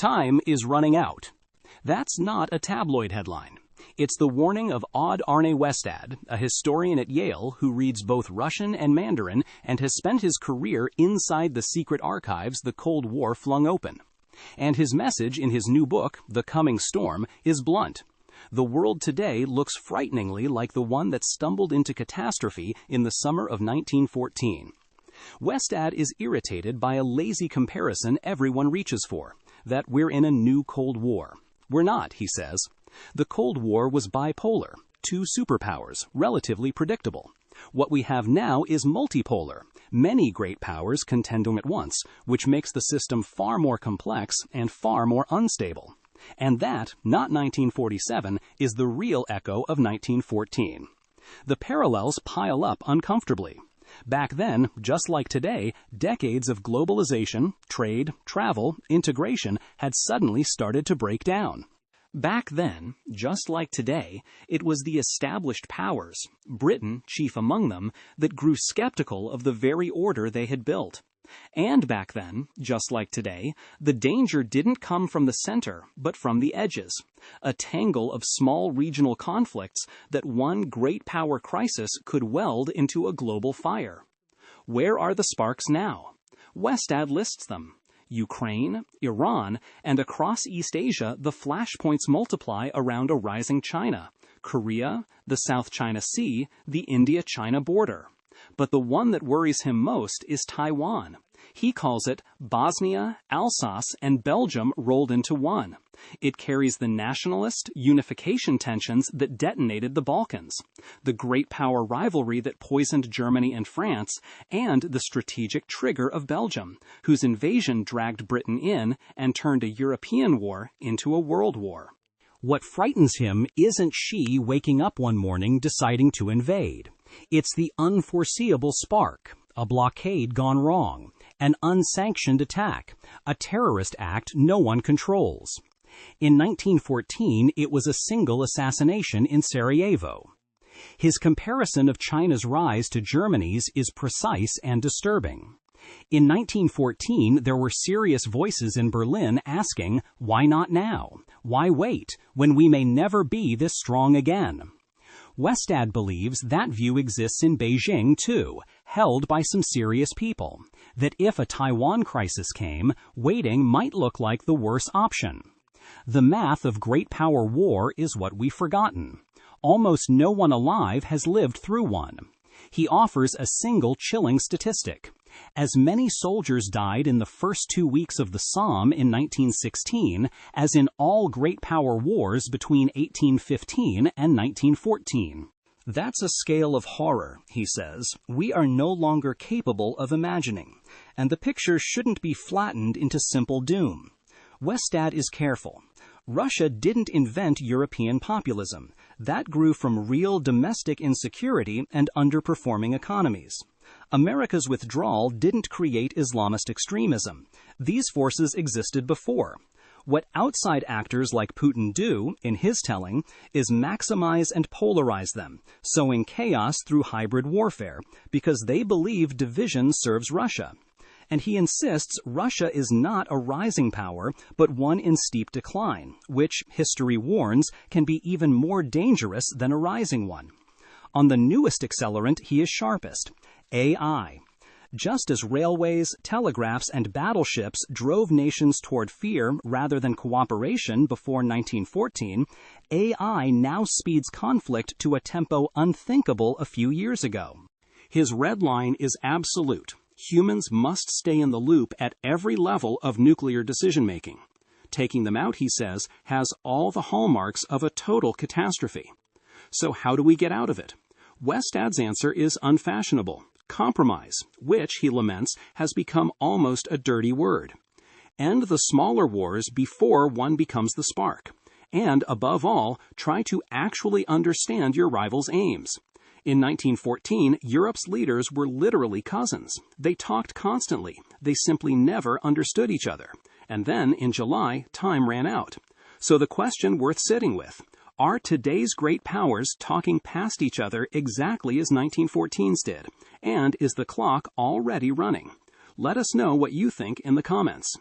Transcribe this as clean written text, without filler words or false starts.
Time is running out. That's not a tabloid headline. It's the warning of Odd Arne Westad, a historian at Yale who reads both Russian and Mandarin and has spent his career inside the secret archives the Cold War flung open. And his message in his new book, The Coming Storm, is blunt. The world today looks frighteningly like the one that stumbled into catastrophe in the summer of 1914. Westad is irritated by a lazy comparison everyone reaches for, that we're in a new Cold War. We're not, he says. The Cold War was bipolar, two superpowers, relatively predictable. What we have now is multipolar, many great powers contending at once, which makes the system far more complex and far more unstable. And that, not 1947, is the real echo of 1914. The parallels pile up uncomfortably. Back then, just like today, decades of globalization, trade, travel, integration had suddenly started to break down. Back then, just like today, it was the established powers, Britain chief among them, that grew skeptical of the very order they had built. And back then, just like today, the danger didn't come from the center, but from the edges, a tangle of small regional conflicts that one great power crisis could weld into a global fire. Where are the sparks now? Westad lists them. Ukraine, Iran, and across East Asia, the flashpoints multiply around a rising China, Korea, the South China Sea, the India-China border. But the one that worries him most is Taiwan. He calls it Bosnia, Alsace, and Belgium rolled into one. It carries the nationalist unification tensions that detonated the Balkans, the great power rivalry that poisoned Germany and France, and the strategic trigger of Belgium, whose invasion dragged Britain in and turned a European war into a world war. What frightens him isn't Xi waking up one morning deciding to invade. It's the unforeseeable spark, a blockade gone wrong, an unsanctioned attack, a terrorist act no one controls. In 1914, it was a single assassination in Sarajevo. His comparison of China's rise to Germany's is precise and disturbing. In 1914, there were serious voices in Berlin asking, why not now? Why wait, when we may never be this strong again? Westad believes that view exists in Beijing, too, held by some serious people, that if a Taiwan crisis came, waiting might look like the worse option. The math of great power war is what we've forgotten. Almost no one alive has lived through one. He offers a single chilling statistic. As many soldiers died in the first 2 weeks of the Somme in 1916 as in all great power wars between 1815 and 1914. That's a scale of horror, he says, we are no longer capable of imagining, and the picture shouldn't be flattened into simple doom. Westad is careful. Russia didn't invent European populism. That grew from real domestic insecurity and underperforming economies. America's withdrawal didn't create Islamist extremism. These forces existed before. What outside actors like Putin do, in his telling, is maximize and polarize them, sowing chaos through hybrid warfare, because they believe division serves Russia. And he insists Russia is not a rising power, but one in steep decline, which, history warns, can be even more dangerous than a rising one. On the newest accelerant, he is sharpest, AI. Just as railways, telegraphs, and battleships drove nations toward fear rather than cooperation before 1914, AI now speeds conflict to a tempo unthinkable a few years ago. His red line is absolute. Humans must stay in the loop at every level of nuclear decision-making. Taking them out, he says, has all the hallmarks of a total catastrophe. So how do we get out of it? Westad's answer is unfashionable. Compromise, which, he laments, has become almost a dirty word. End the smaller wars before one becomes the spark. And, above all, try to actually understand your rival's aims. In 1914, Europe's leaders were literally cousins. They talked constantly. They simply never understood each other. And then, in July, time ran out. So the question worth sitting with, are today's great powers talking past each other exactly as 1914's did? And is the clock already running? Let us know what you think in the comments.